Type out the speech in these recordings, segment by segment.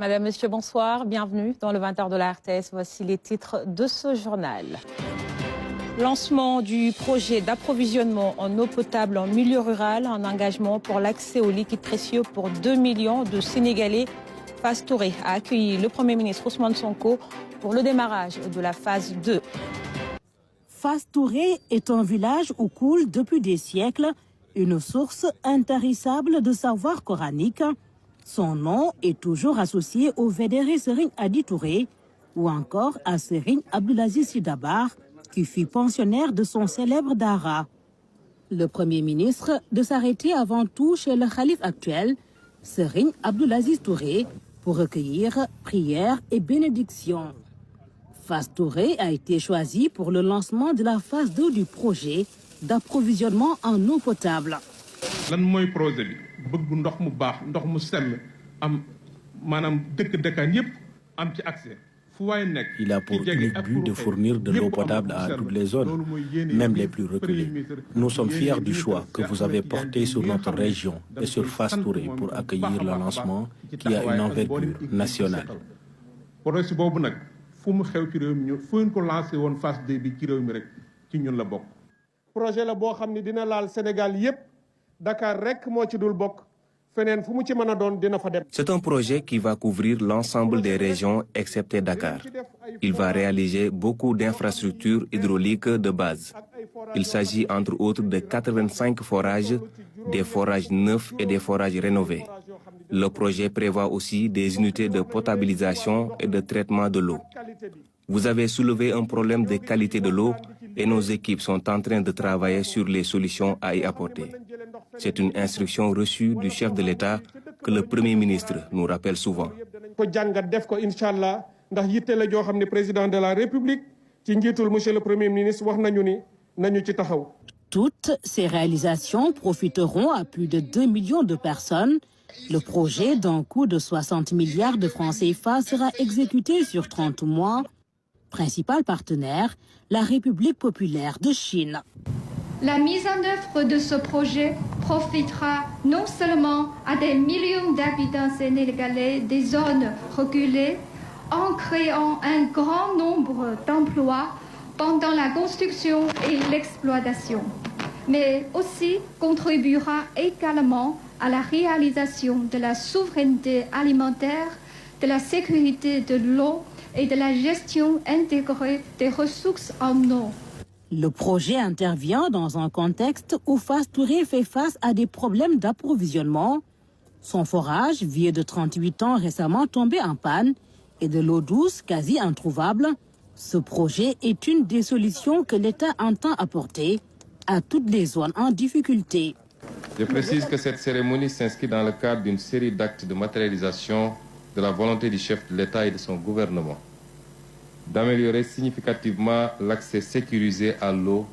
Madame, Monsieur, bonsoir. Bienvenue dans le 20h de la RTS. Voici les titres de ce journal. Lancement du projet d'approvisionnement en eau potable en milieu rural, un engagement pour l'accès au liquide précieux pour 2 millions de Sénégalais. Fass Touré a accueilli le Premier ministre Ousmane Sonko pour le démarrage de la phase 2. Fass Touré est un village où coule depuis des siècles une source intarissable de savoir coranique. Son nom est toujours associé au vénéré Serigne Hadi Touré ou encore à Serigne Abdoulaziz Sy Dabakh, qui fut pensionnaire de son célèbre Dara. Le Premier ministre de s'arrêter avant tout chez le khalife actuel, Serigne Abdoulaziz Touré, pour recueillir prières et bénédictions. Fass Touré a été choisi pour le lancement de la phase 2 du projet d'approvisionnement en eau potable. lan mooy projet bi bëgg ndox mu baax ndox mu sell am maanaam dëkk-dëkkaan yépp am ci accès. Il a pour unique but de fournir de l'eau potable à toutes les zones, même les plus reculées. Nous sommes fiers du choix que vous avez porté sur notre région et sur Fass Touré pour accueillir le lancement qui a une envergure nationale. Projet boobu nag fu mu xew ci réew mi ñu fu ñu ko lancé woon phase 2 bi ci réew mi rek ci ñun la bokk. Projet la boo xam ne dina laal Sénégal yépp Dakar rek moo ci dul bokk. C'est un projet qui va couvrir l'ensemble des régions excepté Dakar. Il va réaliser beaucoup d'infrastructures hydrauliques de base. Il s'agit entre autres de 85 forages, des forages neufs et des forages rénovés. Le projet prévoit aussi des unités de potabilisation et de traitement de l'eau. Vous avez soulevé un problème de qualité de l'eau et nos équipes sont en train de travailler sur les solutions à y apporter. C'est une instruction reçue du chef de l'État que le Premier ministre nous rappelle souvent. Toutes ces réalisations profiteront à plus de 2 millions de personnes. Le projet d'un coût de 60 milliards de francs CFA sera exécuté sur 30 mois. Principal partenaire, la République populaire de Chine. La mise en œuvre de ce projet profitera non seulement à des millions d'habitants sénégalais des zones reculées en créant un grand nombre d'emplois pendant la construction et l'exploitation, mais aussi contribuera également à la réalisation de la souveraineté alimentaire, de la sécurité de l'eau et de la gestion intégrée des ressources en eau. Le projet intervient dans un contexte où Fass Touré fait face à des problèmes d'approvisionnement. Son forage, vieux de 38 ans, récemment tombé en panne, et de l'eau douce quasi introuvable. Ce projet est une des solutions que l'État entend apporter à toutes les zones en difficulté. Je précise que cette cérémonie s'inscrit dans le cadre d'une série d'actes de matérialisation de la volonté du chef de l'État et de son gouvernement d'améliorer significativement l'accès sécurisé à l'eau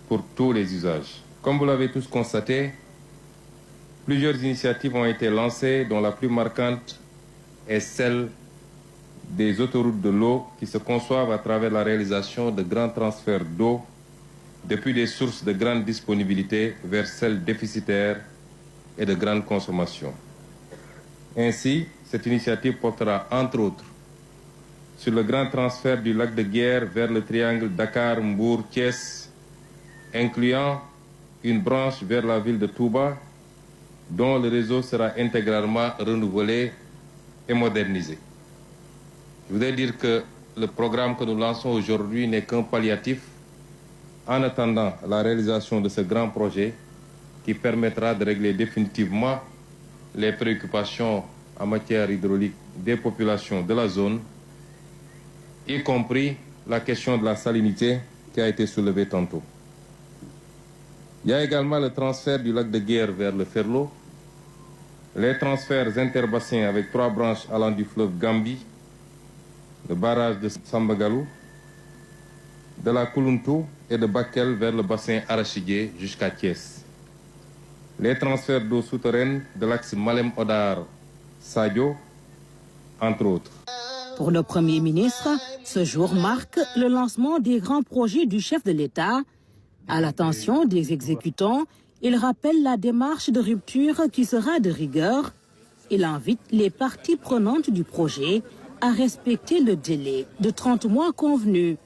pour tous les usages. Comme vous l'avez tous constaté, plusieurs initiatives ont été lancées, dont la plus marquante est celle des autoroutes de l'eau qui se conçoivent à travers la réalisation de grands transferts d'eau depuis des sources de grande disponibilité vers celles déficitaires et de grande consommation. Ainsi, cette initiative portera, entre autres, sur le grand transfert du lac de Guiers vers le triangle Dakar-Mbour-Thiès, incluant une branche vers la ville de Touba, dont le réseau sera intégralement renouvelé et modernisé. Je voudrais dire que le programme que nous lançons aujourd'hui n'est qu'un palliatif en attendant la réalisation de ce grand projet qui permettra de régler définitivement les préoccupations en matière hydraulique des populations de la zone, y compris la question de la salinité qui a été soulevée tantôt. Il y a également le transfert du lac de Guiers vers le Ferlo, les transferts interbassins avec 3 branches allant du fleuve Gambie, le barrage de Sambagalou, de la Koulountou et de Bakel vers le bassin arachidier jusqu'à Thiès. Les transferts d'eau souterraine de l'axe Malem-Odar-Sadio, entre autres. Pour le Premier ministre, ce jour marque le lancement des grands projets du chef de l'État. À l'attention des exécutants, il rappelle la démarche de rupture qui sera de rigueur. Il invite les parties prenantes du projet à respecter le délai de 30 mois convenu.